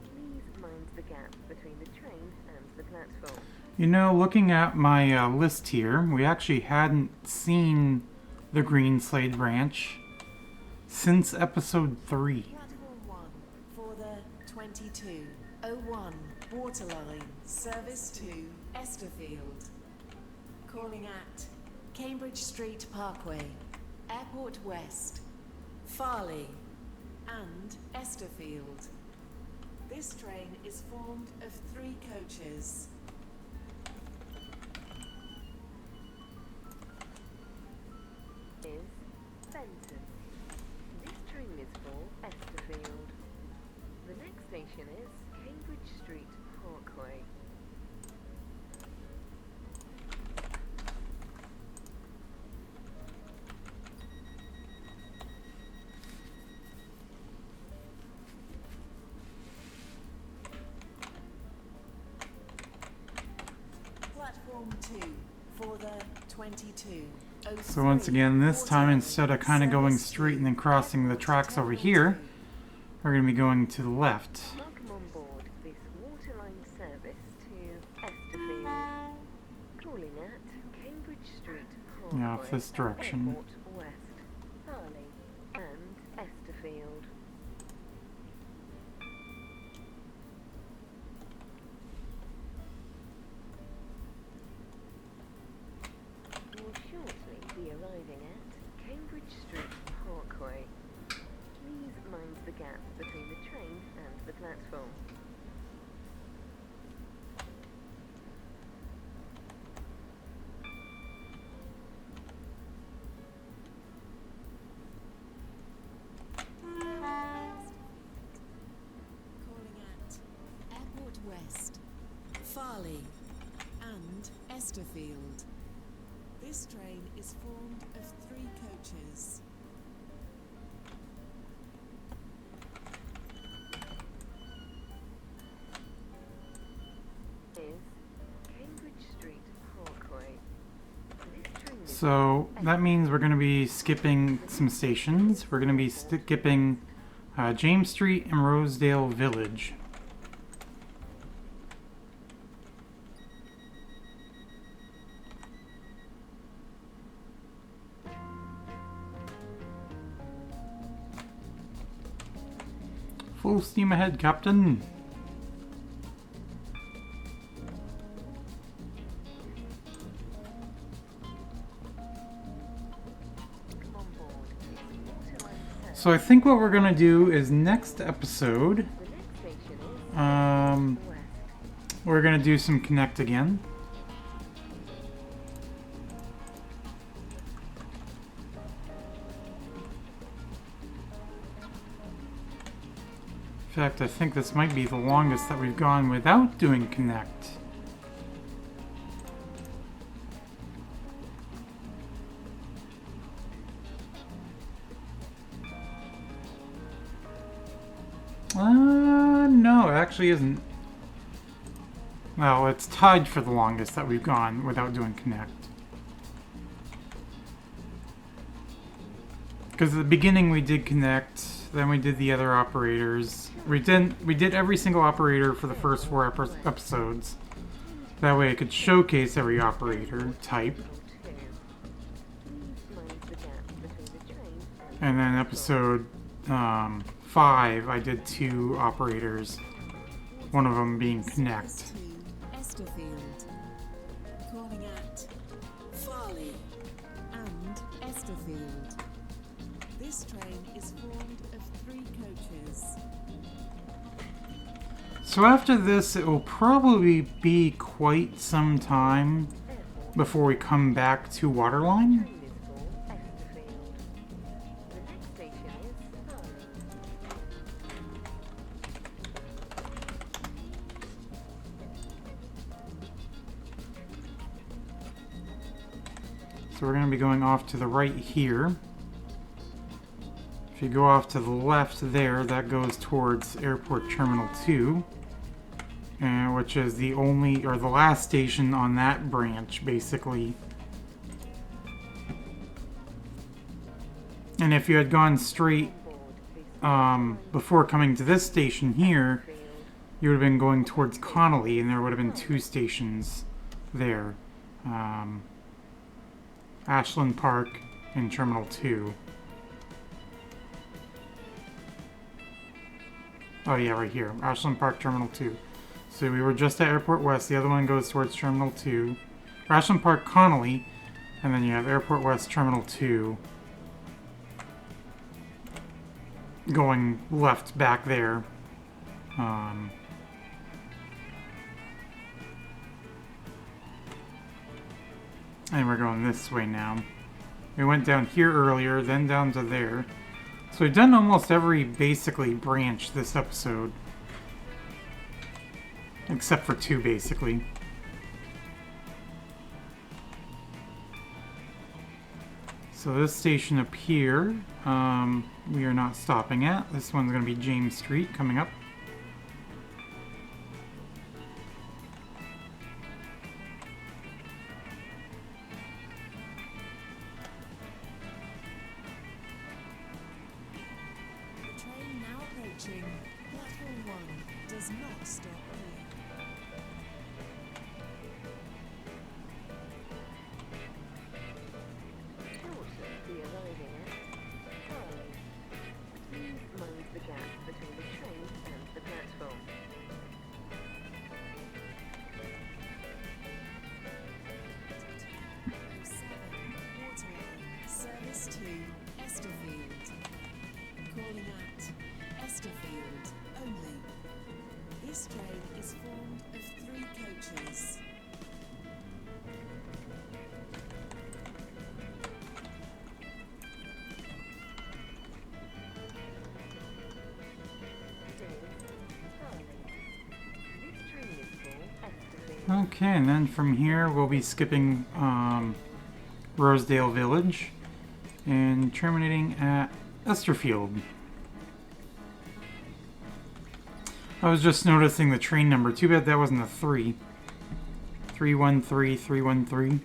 Please mind the gap between the train and the platform. You know, looking at my list here, we actually hadn't seen the Greenslade branch since episode 3. Platform 1 for the 2201 Waterline, service to Esterfield. Calling at Cambridge Street Parkway, Airport West, Farley, and Esterfield. This train is formed of 3 coaches. Is Benton. This train is for Esterfield. The next station is Cambridge Street Parkway. Platform 2 for the 2203. So once again, this time instead of kind of going straight and then crossing the tracks over here, we're going to be going to the left. Welcome on board this Waterline service to Esterfield. Calling at Cambridge Street Parkway, Yeah, off this direction. Airport West, Farley, and Esterfield. You will shortly be arriving at Cambridge Street Parkway. Please mind the gap between the train and the platform. Calling at Airport West, Farley, and Esterfield. This train is formed of 3 coaches. Is Cambridge Street Parkway. This train is So that means we're going to be skipping some stations. We're going to be skipping James Street and Rosedale Village. Full steam ahead, Captain. Welcome on board this Waterline service. So I think what we're gonna do is next episode, The next station is West. we're gonna do some Connect again. In fact, I think this might be the longest that we've gone without doing Connect. No, it actually isn't. Well, it's tied for the longest that we've gone without doing Connect. Because at the beginning we did Connect, then we did the other operators. We did every single operator for the first 4 episodes. That way I could showcase every operator type. Please mind the gap between the train and And then episode 5, I did 2 operators. One of them being Connect. Service to Esterfield. Calling at Farley, and Esterfield. This train is formed of 3 coaches. So after this, it will probably be quite some time before we come back to Waterline. Train is for Esterfield. The next station is Harbour. So we're going to be going off to the right here. If you go off to the left there, that goes towards Airport Terminal 2. Which is the only, or the last station on that branch, basically. And if you had gone straight before coming to this station here, you would have been going towards Connolly, and there would have been 2 stations there. Ashland Park and Terminal 2. Oh yeah, right here. Ashland Park, Terminal 2. So we were just at Airport West. The other one goes towards Terminal 2. Ashland Park, Connolly. And then you have Airport West, Terminal 2. Going left back there. And we're going this way now. We went down here earlier, then down to there. So we've done almost every, basically, branch this episode. Except for 2, basically. So this station up here, we are not stopping at. This one's going to be James Street coming up. The train now approaching platform 1 does not stop here. Caution be arriving at Harbour. Please mind the gap between the train and the platform. Waterline, service to Esterfield. Calling at Esterfield only. This train is formed of 3 coaches. This train is for Esterfield. Okay, and then from here we'll be skipping Rosedale Village and terminating at Esterfield. I was just noticing the train number. Too bad that wasn't a 3. 313, 313.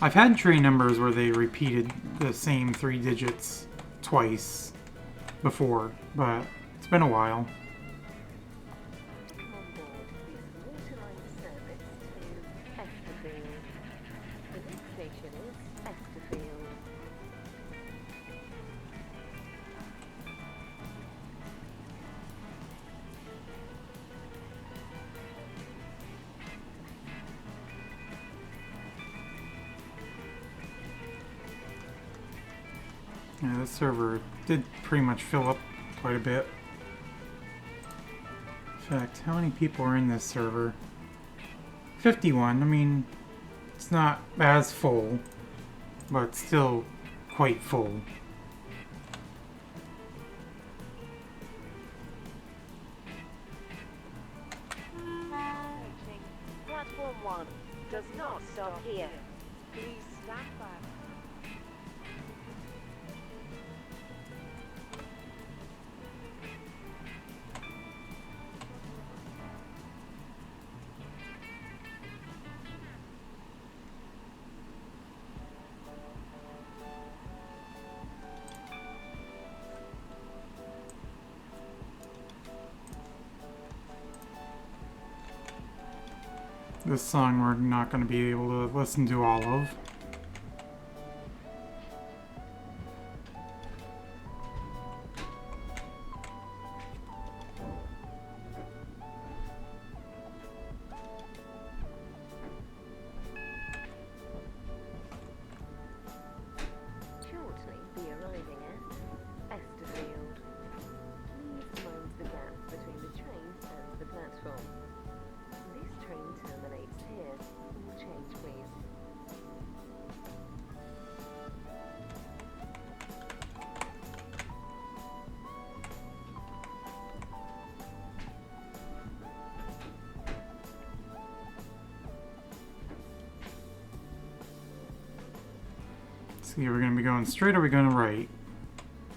I've had train numbers where they repeated the same 3 digits twice before, but it's been a while. On board this Waterline service to Esterfield. The next station is Esterfield. Yeah, this server did pretty much fill up quite a bit. In fact, how many people are in this server? 51. I mean, it's not as full, but still quite full. Approaching platform 1 does not stop here. Please stand back. This song we're not going to be able to listen to all of. See, we're gonna be going straight or are we going right?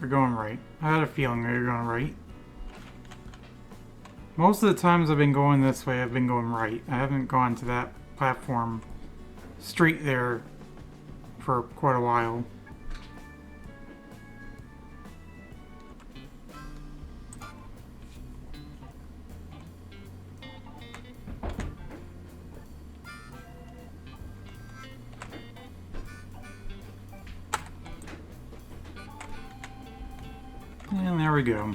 We're going right. I had a feeling we were going right. Most of the times I've been going this way, I've been going right. I haven't gone to that platform straight there for quite a while. And there we go. Is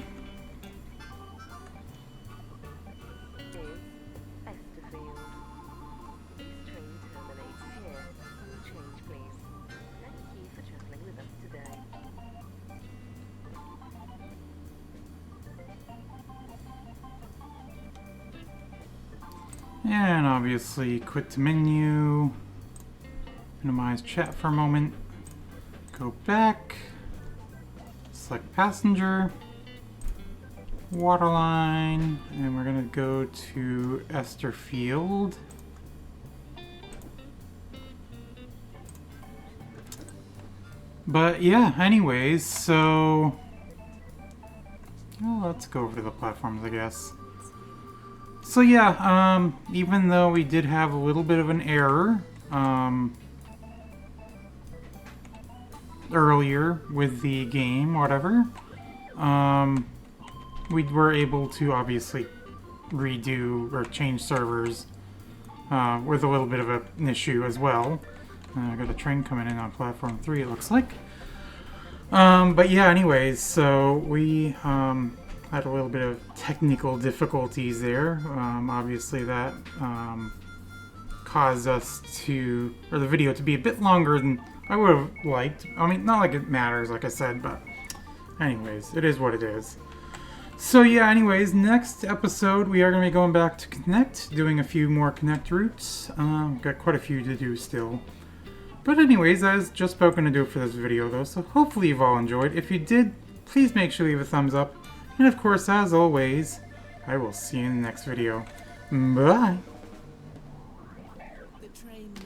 Esterfield. This train terminates here. Change, please. Thank you for travelling with us today. And obviously quit to menu. Minimize chat for a moment. Go back. Select passenger. Waterline. And we're gonna go to Esterfield. But yeah, anyways, so well, let's go over to the platforms, I guess. So yeah, even though we did have a little bit of an error earlier with the game, whatever, we were able to obviously redo or change servers with a little bit of an issue as well. I got a train coming in on platform 3, it looks like. But yeah, anyways, so we had a little bit of technical difficulties there. Obviously that caused us to, or the video to be a bit longer than I would have liked. I mean, not like it matters, like I said, but anyways, it is what it is. So yeah, anyways, next episode we are going to be going back to Connect, doing a few more Connect routes. Got quite a few to do still. But anyways, that is just about going to do it for this video though, so hopefully you've all enjoyed. If you did, please make sure to leave a thumbs up. And of course, as always, I will see you in the next video. Bye!